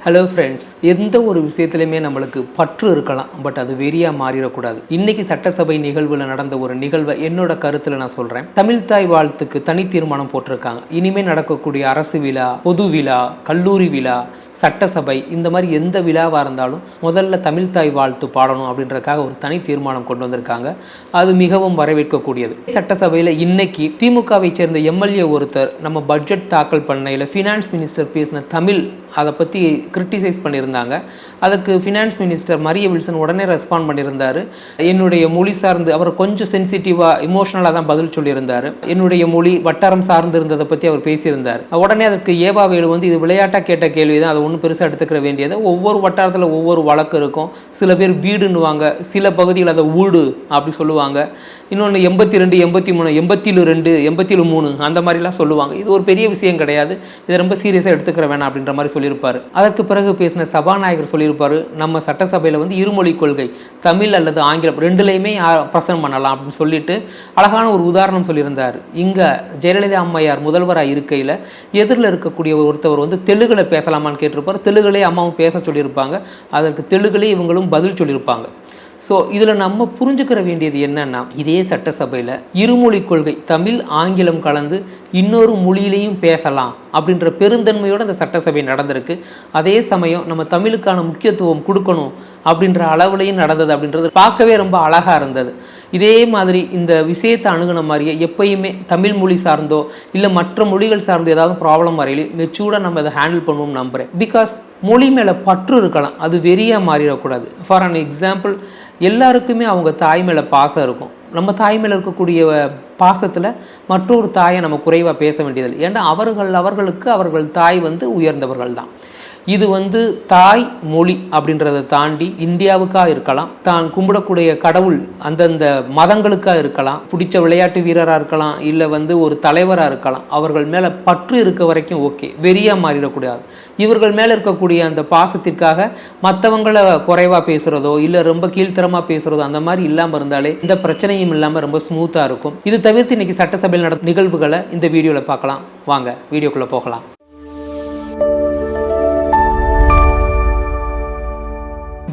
Hello friends, எந்த ஒரு விஷயத்துலையுமே நம்மளுக்கு பற்று இருக்கலாம், பட் அது வெறியா மாறிடக்கூடாது. இன்னைக்கு சட்டசபை நிகழ்வில் நடந்த ஒரு நிகழ்வை என்னோட கருத்தில் நான் சொல்கிறேன். தமிழ் தாய் வாழ்த்துக்கு தனி தீர்மானம் போட்டிருக்காங்க. இனிமேல் நடக்கக்கூடிய அரசு விழா, பொது விழா, கல்லூரி விழா, சட்டசபை, இந்த மாதிரி எந்த விழாவாக இருந்தாலும் முதல்ல தமிழ் தாய் வாழ்த்து பாடணும் அப்படின்றதுக்காக ஒரு தனி தீர்மானம் கொண்டு வந்திருக்காங்க. அது மிகவும் வரவேற்கக்கூடியது. சட்டசபையில் இன்னைக்கு திமுகவை சேர்ந்த எம்எல்ஏ ஒருத்தர் நம்ம பட்ஜெட் தாக்கல் பண்ணையில் ஃபினான்ஸ் மினிஸ்டர் பேசின தமிழ் அதை பற்றி கிரிட்டிசைஸ் பண்ணியிருந்தாங்க. அதுக்கு ஃபினான்ஸ் மினிஸ்டர் மரிய வில்சன் உடனே ரெஸ்பாண்ட் பண்ணியிருந்தார். என்னுடைய மொழி சார்ந்து அவர் கொஞ்சம் சென்சிட்டிவாக இமோஷனலாக தான் பதில் சொல்லியிருந்தார். என்னுடைய மொழி வட்டாரம் சார்ந்து இருந்ததை பற்றி அவர் பேசியிருந்தார். உடனே அதுக்கு ஏவா வேலு இது விளையாட்டாக கேட்ட கேள்வி தான், அதை ஒன்றும் பெருசாக எடுத்துக்கிற வேண்டியது. ஒவ்வொரு வட்டாரத்தில் ஒவ்வொரு வழக்கு இருக்கும். சில பேர் வீடுன்னுவாங்க, சில பகுதிகள் அதை ஊடு அப்படி சொல்லுவாங்க. இன்னொன்று 82, 83, 87, 87, அந்த மாதிரிலாம் சொல்லுவாங்க. இது ஒரு பெரிய விஷயம் கிடையாது, இதை ரொம்ப சீரியஸாக எடுத்துக்கிற வேணாம் அப்படின்ற மாதிரி சொல்லியிருப்பார். அதற்கு பிறகு பேசின சபாநாயகர் சொல்லியிருப்பார், நம்ம சட்டசபையில் இருமொழி கொள்கை, தமிழ் அல்லது ஆங்கிலம் ரெண்டுலையுமே பிரசனம் பண்ணலாம் அப்படின்னு சொல்லிட்டு அழகான ஒரு உதாரணம் சொல்லியிருந்தார். இங்கே ஜெயலலிதா அம்மையார் முதல்வராக இருக்கையில் எதிரில் இருக்கக்கூடிய ஒருத்தவர் தெலுங்குல பேசலாமான்னு கேட்டிருப்பார். தெலுங்குலே அம்மாவும் பேச சொல்லியிருப்பாங்க. அதற்கு தெலுங்குலே இவங்களும் பதில் சொல்லியிருப்பாங்க. ஸோ இதில் நம்ம புரிஞ்சுக்கிற வேண்டியது என்னன்னா, இதே சட்டசபையில் இருமொழி கொள்கை, தமிழ் ஆங்கிலம் கலந்து இன்னொரு மொழியிலையும் பேசலாம் அப்படின்ற பெருந்தன்மையோடு அந்த சட்டசபை நடந்திருக்கு. அதே சமயம் நம்ம தமிழுக்கான முக்கியத்துவம் கொடுக்கணும் அப்படின்ற அளவுலையும் நடந்தது. அப்படின்றது பார்க்கவே ரொம்ப அழகாக இருந்தது. இதே மாதிரி இந்த விஷயத்தை அணுகுன மாதிரியே எப்பயுமே தமிழ் மொழி சார்ந்தோ இல்லை மற்ற மொழிகள் சார்ந்தோ ஏதாவது ப்ராப்ளம் வரையிலும் மெச்சூர்டாக நம்ம அதை ஹேண்டில் பண்ணுவோம் நம்புகிறேன். பிகாஸ் மொழி மேலே பற்று இருக்கலாம், அது வெறியாக மாறிடக்கூடாது. ஃபார் அன் எக்ஸாம்பிள், எல்லாருக்குமே அவங்க தாய் மேலே பாசம் இருக்கும். நம்ம தாய் மேலே இருக்கக்கூடிய பாசத்தில் மற்றொரு தாயை நம்ம குறைவாக பேச வேண்டியதில்லை. ஏன்னா அவர்களுக்கு அவர்கள் தாய் உயர்ந்தவர்கள் தான். இது தாய் மொழி அப்படின்றத தாண்டி இந்தியாவுக்காக இருக்கலாம், தான் கும்பிடக்கூடிய கடவுள் அந்தந்த மதங்களுக்காக இருக்கலாம், பிடிச்ச விளையாட்டு வீரராக இருக்கலாம், இல்லை ஒரு தலைவராக இருக்கலாம். அவர்கள் மேலே பற்று இருக்க வரைக்கும் ஓகே, வெறியாக மாறிடக்கூடாது. இவர்கள் மேலே இருக்கக்கூடிய அந்த பாசத்திற்காக மற்றவங்களை குறைவாக பேசுகிறதோ இல்லை ரொம்ப கீழ்த்தரமாக பேசுகிறதோ அந்த மாதிரி இல்லாமல் இருந்தாலே இந்த பிரச்சனையும் இல்லாமல் ரொம்ப ஸ்மூத்தாக இருக்கும். இது தவிர்த்து இன்னைக்கு சட்டசபையில் நடந்த நிகழ்வுகளை இந்த வீடியோவில் பார்க்கலாம். வாங்க வீடியோக்குள்ளே போகலாம்.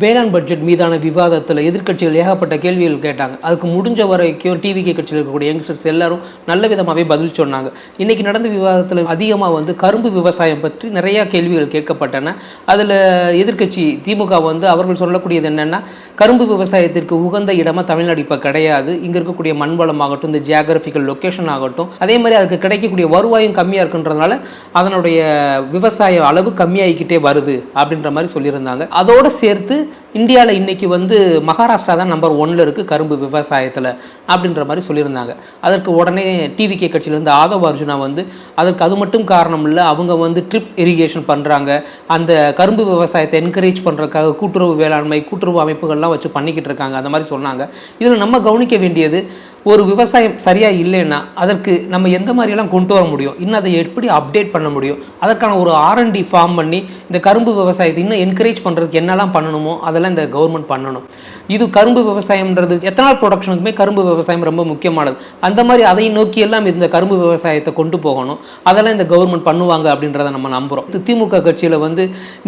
வேளாண் பட்ஜெட் மீதான விவாதத்தில் எதிர்க்கட்சிகள் ஏகப்பட்ட கேள்விகள் கேட்டாங்க. அதுக்கு முடிஞ்ச வரைக்கும் டிவிகே கட்சியில் இருக்கக்கூடிய யங்ஸ்டர்ஸ் எல்லாரும் நல்ல விதமாகவே பதில் சொன்னாங்க. இன்றைக்கி நடந்த விவாதத்தில் அதிகமாக கரும்பு விவசாயம் பற்றி நிறையா கேள்விகள் கேட்கப்பட்டன. அதில் எதிர்க்கட்சி திமுக அவர்கள் சொல்லக்கூடியது என்னென்னா, கரும்பு விவசாயத்திற்கு உகந்த இடமாக தமிழ்நாடு இப்போ கிடையாது. இங்கே இருக்கக்கூடிய மண்வளம் ஆகட்டும், இந்த ஜியாகிரபிக்கல் லொக்கேஷன் ஆகட்டும், அதே மாதிரி அதுக்கு கிடைக்கக்கூடிய வருவாயும் கம்மியாக இருக்குன்றதுனால அதனுடைய விவசாய அளவு கம்மியாகிக்கிட்டே வருது அப்படின்ற மாதிரி சொல்லியிருந்தாங்க. அதோடு சேர்த்து இந்தியாவில் இன்றைக்கி மகாராஷ்டிரா தான் நம்பர் 1ல் இருக்குது கரும்பு விவசாயத்தில் அப்படின்ற மாதிரி சொல்லியிருந்தாங்க. அதற்கு உடனே டிவிகே கட்சியிலேருந்து ஆதவ் அர்ஜுனா அதற்கு அது மட்டும் காரணம் இல்லை, அவங்க ட்ரிப் இரிகேஷன் பண்ணுறாங்க, அந்த கரும்பு விவசாயத்தை என்கரேஜ் பண்ணுறதுக்காக கூட்டுறவு வேளாண்மை, கூட்டுறவு அமைப்புகள்லாம் வச்சு பண்ணிக்கிட்டு இருக்காங்க, அந்த மாதிரி சொன்னாங்க. இதில் நம்ம கவனிக்க வேண்டியது, ஒரு விவசாயம் சரியாக இல்லைன்னா அதற்கு நம்ம எந்த மாதிரியெல்லாம் கொண்டு வர முடியும், இன்னும் அதை எப்படி அப்டேட் பண்ண முடியும், அதற்கான ஒரு R&D ஃபார்ம் பண்ணி இந்த கரும்பு விவசாயத்தை இன்னும் என்கரேஜ் பண்ணுறதுக்கு என்னெல்லாம் பண்ணணுமோ அதெல்லாம் இந்த கவர்மெண்ட் பண்ணணும். இது கரும்பு விவசாயம்ன்றது எத்தனால் ப்ரொடக்ஷனுக்குமே கரும்பு விவசாயம் ரொம்ப முக்கியமானது. அந்த மாதிரி அதை நோக்கி எல்லாம் இந்த கரும்பு விவசாயத்தை கொண்டு போகணும். அதெல்லாம் இந்த கவர்மெண்ட் பண்ணுவாங்க அப்படின்றத நம்ம நம்புகிறோம். திமுக கட்சியில்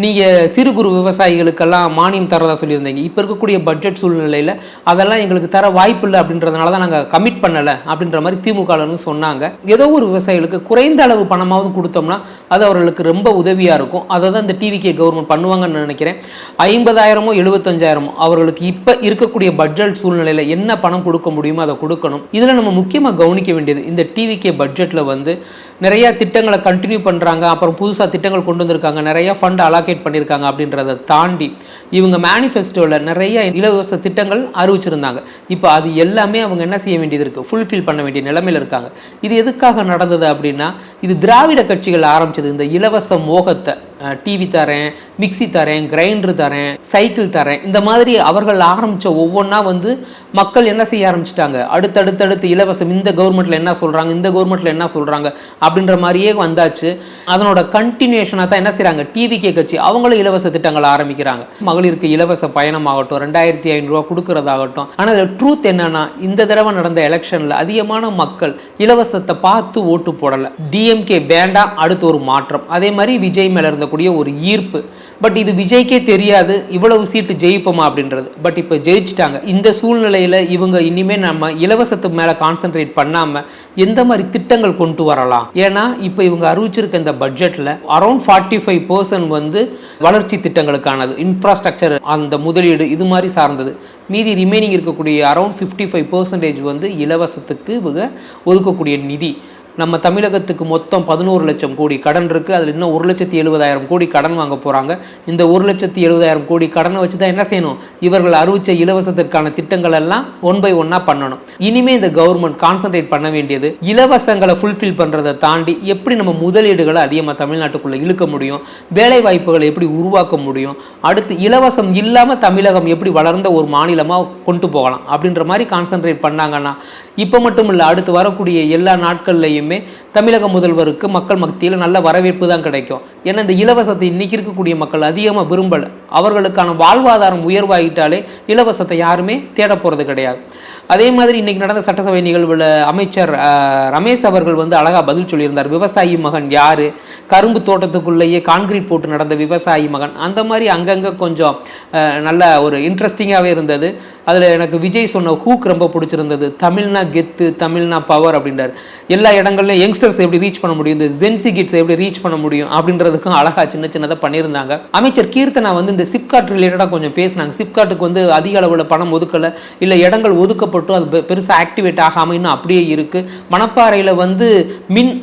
நீங்கள் சிறு குறு விவசாயிகளுக்கெல்லாம் மானியம் தரதா சொல்லியிருந்தீங்க. இப்போ இருக்கக்கூடிய பட்ஜெட் சூழ்நிலையில் அதெல்லாம் எங்களுக்கு தர வாய்ப்பு இல்லை அப்படின்றதுனால தான் நாங்கள் கமிட் பண்ணலை அப்படின்ற மாதிரி திமுக சொன்னாங்க. ஏதோ ஒரு விவசாயிகளுக்கு குறைந்த அளவு பணமாவது கொடுத்தோம்னா அது அவர்களுக்கு ரொம்ப உதவியாக இருக்கும். அதை தான் இந்த டிவிகே கவர்மெண்ட் பண்ணுவாங்கன்னு நினைக்கிறேன். 50,000 75,000 அவர்களுக்கு இப்போ இருக்கக்கூடிய பட்ஜெட் சூழ்நிலையில் என்ன பணம் கொடுக்க முடியுமோ அதை கொடுக்கணும். இதில் நம்ம முக்கியமாக கவனிக்க வேண்டியது, இந்த டிவிகே பட்ஜெட்டில் நிறையா திட்டங்களை கண்டினியூ பண்ணுறாங்க, அப்புறம் புதுசாக திட்டங்கள் கொண்டு வந்திருக்காங்க, நிறையா ஃபண்ட் அலாகேட் பண்ணியிருக்காங்க. அப்படின்றத தாண்டி இவங்க மேனிஃபெஸ்டோவில் நிறைய இலவச திட்டங்கள் அறிவிச்சிருந்தாங்க. இப்போ அது எல்லாமே அவங்க என்ன செய்ய வேண்டியது இருக்குது, ஃபுல்ஃபில் பண்ண வேண்டிய நிலைமையில் இருக்காங்க. இது எதுக்காக நடந்தது அப்படின்னா, இது திராவிட கட்சிகள் ஆரம்பிச்சது. இந்த இலவச மோகத்தை, டிவி தரேன், மிக்சி தரேன், கிரைண்டர் தரேன், சைக்கிள் தரேன், இந்த மாதிரி அவர்கள் ஆரம்பித்த ஒவ்வொன்றா மக்கள் என்ன செய்ய ஆரம்பிச்சிட்டாங்க, அடுத்தடுத்து இலவசம், இந்த கவர்மெண்ட்டில் என்ன சொல்கிறாங்க, இந்த கவர்மெண்ட்டில் என்ன சொல்கிறாங்க அப்படின்ற மாதிரியே வந்தாச்சு. அதனோட கண்டினியூஷனாக தான் என்ன செய்கிறாங்க, டிவிகே கட்சி அவங்களும் இலவச திட்டங்களை ஆரம்பிக்கிறாங்க. மகளிருக்கு இலவச பயணம் ஆகட்டும், 2500 கொடுக்கறதாகட்டும். ஆனால் ட்ரூத் என்னன்னா, இந்த தடவை நடந்த எலெக்ஷனில் அதிகமான மக்கள் இலவசத்தை பார்த்து ஓட்டு போடலை. டிஎம்கே வேண்டாம், அடுத்து ஒரு மாற்றம். அதே மாதிரி விஜய் மேலே இருந்த நடந்தக்கூடிய ஒரு ஈர்ப்பு. பட் இது விஜய்க்கே தெரியாது இவ்வளவு சீட்டு ஜெயிப்போமா அப்படின்றது. பட் இப்போ ஜெயிச்சிட்டாங்க. இந்த சூழ்நிலையில் இவங்க இனிமேல் நம்ம இலவசத்துக்கு மேலே கான்சென்ட்ரேட் பண்ணாமல் எந்த மாதிரி திட்டங்கள் கொண்டு வரலாம்? ஏன்னா இப்போ இவங்க அறிவிச்சிருக்க இந்த பட்ஜெட்டில் அரௌண்ட் 45% வந்து வளர்ச்சி திட்டங்களுக்கானது, இன்ஃப்ராஸ்ட்ரக்சர், அந்த முதலீடு இது மாதிரி சார்ந்தது. மீதி ரிமைனிங் இருக்கக்கூடிய அரௌண்ட் 55% வந்து இலவசத்துக்கு இவங்க ஒதுக்கக்கூடிய நிதி. நம்ம தமிழகத்துக்கு மொத்தம் 11 லட்சம் கோடி கடன் இருக்குது. அதில் இன்னும் 1,70,000 கோடி கடன் வாங்க போகிறாங்க. இந்த 1,70,000 கோடி கடனை வச்சு தான் என்ன செய்யணும்? இவர்கள் அறிவித்த இலவசத்திற்கான திட்டங்கள் எல்லாம் ஒன் பை ஒன்னாக பண்ணணும். இனிமேல் இந்த கவர்மெண்ட் கான்சன்ட்ரேட் பண்ண வேண்டியது இலவசங்களை ஃபுல்ஃபில் பண்ணுறதை தாண்டி எப்படி நம்ம முதலீடுகளை அதிகமாக தமிழ்நாட்டுக்குள்ளே இழுக்க முடியும், வேலை வாய்ப்புகளை எப்படி உருவாக்க முடியும், அடுத்து இலவசம் இல்லாமல் தமிழகம் எப்படி வளர்ந்த ஒரு மாநிலமாக கொண்டு போகலாம் அப்படின்ற மாதிரி கான்சன்ட்ரேட் பண்ணாங்கன்னா இப்போ மட்டும் இல்லை, அடுத்து வரக்கூடிய எல்லா நாட்கள்லையும் தமிழக முதல்வருக்கு மக்கள் மத்தியில் நல்ல வரவேற்பு தான் கிடைக்கும். ஏன்னா இந்த இலவசத்தை இன்னைக்கு இருக்கக்கூடிய மக்கள் அதிகமாக விரும்பல. அவர்களுக்கான வாழ்வாதாரம் உயர்வாயிட்டாலே இலவசத்தை யாருமே தேட போறது கிடையாது. அதே மாதிரி இன்னைக்கு நடந்த சட்டசபை நிகழ்வில் அமைச்சர் ரமேஷ் அவர்கள் வந்து அழகா பதில் சொல்லியிருந்தார். விவசாயி மகன் யாரு, கரும்பு தோட்டத்துக்குள்ளேயே கான்கிரீட் போட்டு நடந்த விவசாயி மகன், அந்த மாதிரி அங்கங்க கொஞ்சம் நல்ல ஒரு இன்ட்ரெஸ்டிங்காகவே இருந்தது. அதில் எனக்கு விஜய் சொன்ன ஹூக் ரொம்ப பிடிச்சிருந்தது. தமிழ்னா கெத்து, தமிழ்னா பவர் அப்படின்றார். எல்லா இடங்கள்லையும் யங்ஸ்டர்ஸ் எப்படி ரீச் பண்ண முடியும், இந்த ஜென்சி கிட்ஸ் எப்படி ரீச் பண்ண முடியும் அப்படின்றதுக்கும் அழகா சின்ன சின்னதாக பண்ணியிருந்தாங்க. அமைச்சர் கீர்த்தனா வந்து இந்த சிப்காட் ரிலேட்டடாக கொஞ்சம் பேசினாங்க. சிப்காட்டுக்கு வந்து அதிக அளவில் பணம் ஒதுக்கலை, இல்லை இடங்கள் ஒதுக்கப்பட்டு அது பெருசாக ஆக்டிவேட் ஆகாமல் இன்னும் அப்படியே இருக்குது. மணப்பாறையில் வந்து மின்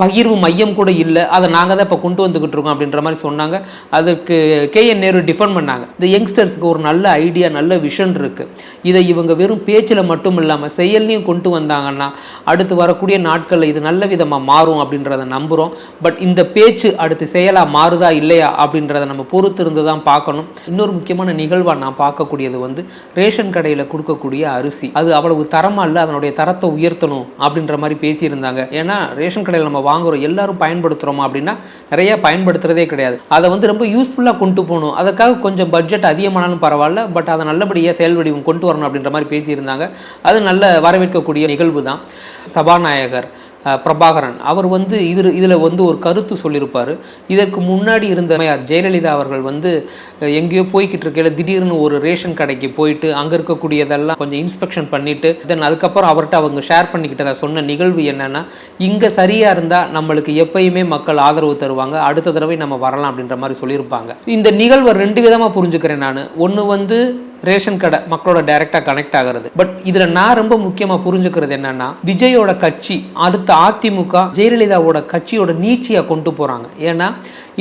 பகிர்வு மையம் கூட இல்லை, அதை நாங்கள் தான் இப்போ கொண்டு வந்துக்கிட்டு இருக்கோம் அப்படின்ற மாதிரி சொன்னாங்க. அதுக்கு KN நேரு டிஃபெண்ட் பண்ணாங்க. இந்த யங்ஸ்டர்ஸ்க்கு ஒரு நல்ல ஐடியா, நல்ல விஷன் இருக்குது. இதை இவங்க வெறும் பேச்சில் மட்டும் இல்லாமல் செயல்லையும் கொண்டு வந்தாங்கன்னா அடுத்து வரக்கூடிய நாட்களில் இது நல்ல விதமாக மாறும் அப்படின்றத நம்புகிறோம். பட் இந்த பேச்சு அடுத்து செயலாக மாறுதா இல்லையா அப்படின்றத நம்ம பொறுத்து இருந்து தான் பார்க்கணும். இன்னொரு முக்கியமான நிகழ்வாக நான் பார்க்கக்கூடியது வந்து ரேஷன் கடையில் கொடுக்கக்கூடிய அரிசி, அது அவ்வளவு தரமாக இல்லை, அதனுடைய தரத்தை உயர்த்தணும் அப்படின்ற மாதிரி பேசியிருந்தாங்க. ஏன்னா ரேஷன் கடையில் நம்ம வாங்குறோம், எல்லாரும் பயன்படுத்துகிறோமா அப்படின்னா நிறைய பயன்படுத்துறதே கிடையாது. அதை வந்து ரொம்ப யூஸ்ஃபுல்லாக கொண்டு போகணும், அதுக்காக கொஞ்சம் பட்ஜெட் அதிகமானாலும் பரவாயில்ல, பட் அதை நல்லபடியாக செயல் வடிவம் கொண்டு வரணும் அப்படின்ற மாதிரி பேசியிருந்தாங்க. அது நல்ல வரவேற்கக்கூடிய நிகழ்வு தான். சபாநாயகர் பிரபாகரன் அவர் வந்து இதில் வந்து ஒரு கருத்து சொல்லியிருப்பார். இதற்கு முன்னாடி இருந்த ஜெயலலிதா அவர்கள் வந்து எங்கேயோ போய்கிட்டு இருக்கையில் திடீர்னு ஒரு ரேஷன் கடைக்கு போயிட்டு அங்கே இருக்கக்கூடியதெல்லாம் கொஞ்சம் இன்ஸ்பெக்ஷன் பண்ணிவிட்டு தென் அதுக்கப்புறம் அவர்கிட்ட அவங்க ஷேர் பண்ணிக்கிட்டதை சொன்ன நிகழ்வு என்னென்னா, இங்கே சரியாக இருந்தால் நம்மளுக்கு எப்பயுமே மக்கள் ஆதரவு தருவாங்க, அடுத்த தடவை நம்ம வரலாம் அப்படின்ற மாதிரி சொல்லியிருப்பாங்க. இந்த நிகழ்வை 2 விதமாக புரிஞ்சுக்கிறேன் நான். ஒன்று வந்து ரேஷன் கடை மக்களோட டைரக்டாக கனெக்ட் ஆகிறது. பட் இதில் நான் ரொம்ப முக்கியமாக புரிஞ்சுக்கிறது என்னன்னா, விஜயோட கட்சி அடுத்த அதிமுக ஜெயலலிதாவோட கட்சியோட நீட்சியாக கொண்டு போகிறாங்க. ஏன்னா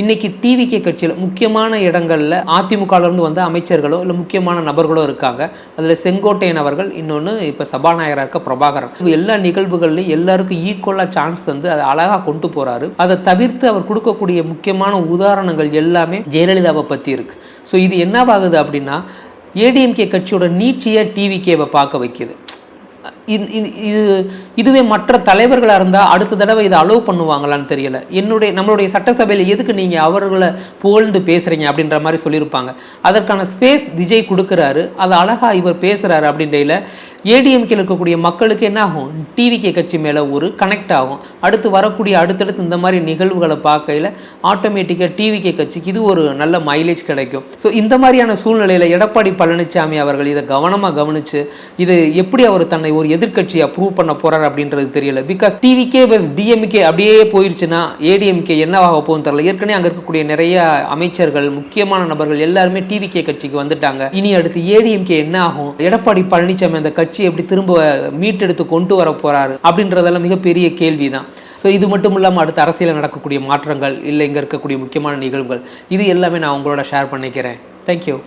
இன்னைக்கு டிவிகே கட்சியில் முக்கியமான இடங்களில் அதிமுகலேருந்து வந்த அமைச்சர்களோ இல்லை முக்கியமான நபர்களோ இருக்காங்க. அதில் செங்கோட்டையன் அவர்கள், இன்னொன்று இப்போ சபாநாயகராக இருக்க பிரபாகரன். எல்லா நிகழ்வுகள்லையும் எல்லாருக்கும் ஈக்குவலாக சான்ஸ் தந்து அதை அழகாக கொண்டு போகிறாரு. அதை தவிர்த்து அவர் கொடுக்கக்கூடிய முக்கியமான உதாரணங்கள் எல்லாமே ஜெயலலிதாவை பற்றி இருக்கு. ஸோ இது என்னவாகுது அப்படின்னா, ஏடிஎம்கே கட்சியோட நீட்சியை டிவிகேவை பார்க்க வைக்கிது. இதுவே மற்ற தலைவர்களாக இருந்தால் அடுத்த தடவை இதை அலோவ் பண்ணுவாங்களான்னு தெரியல. நம்மளுடைய சட்டசபையில் எதுக்கு நீங்கள் அவர்களை புகழ்ந்து பேசுகிறீங்க அப்படின்ற மாதிரி சொல்லியிருப்பாங்க. அதற்கான ஸ்பேஸ் விஜய் கொடுக்குறாரு, அதை அழகாக இவர் பேசுகிறாரு. அப்படின்றல ஏடிஎம்கேல இருக்கக்கூடிய மக்களுக்கு என்ன ஆகும், டிவிகே கட்சி மேலே ஒரு கனெக்ட் ஆகும். அடுத்து வரக்கூடிய அடுத்தடுத்து இந்த மாதிரி நிகழ்வுகளை பார்க்கையில் ஆட்டோமேட்டிக்காக டிவிகே கட்சிக்கு இது ஒரு நல்ல மைலேஜ் கிடைக்கும். ஸோ இந்த மாதிரியான சூழ்நிலையில் எடப்பாடி பழனிசாமி அவர்கள் இதை கவனமாக கவனித்து இது எப்படி அவர் தன்னை ஒரு எதிர்கட்சியை ப்ரூவ் பண்ண போறார் அப்படின்றது தெரியல. பிகாஸ் டிவிகே வெஸ் டிஎம்கே அப்படியே போயிருச்சுன்னா ஏடிஎம்கே என்னவாக போகும் தெரியல. ஏற்கனவே அங்கே இருக்கக்கூடிய நிறைய அமைச்சர்கள், முக்கியமான நபர்கள் எல்லாருமே டிவிகே கட்சிக்கு வந்துட்டாங்க. இனி அடுத்து ஏடிஎம்கே என்ன ஆகும், எடப்பாடி பழனிசாமி அந்த கட்சியை எப்படி திரும்ப மீட்டெடுத்து கொண்டு வர போறாரு அப்படின்றதெல்லாம் மிகப்பெரிய கேள்விதான். ஸோ இது மட்டும் இல்லாமல் அடுத்த அரசியலில் நடக்கக்கூடிய மாற்றங்கள், இல்லை இங்கே இருக்கக்கூடிய முக்கியமான நிகழ்வுகள், இது எல்லாமே நான் உங்களோட ஷேர் பண்ணிக்கிறேன். தேங்க்யூ.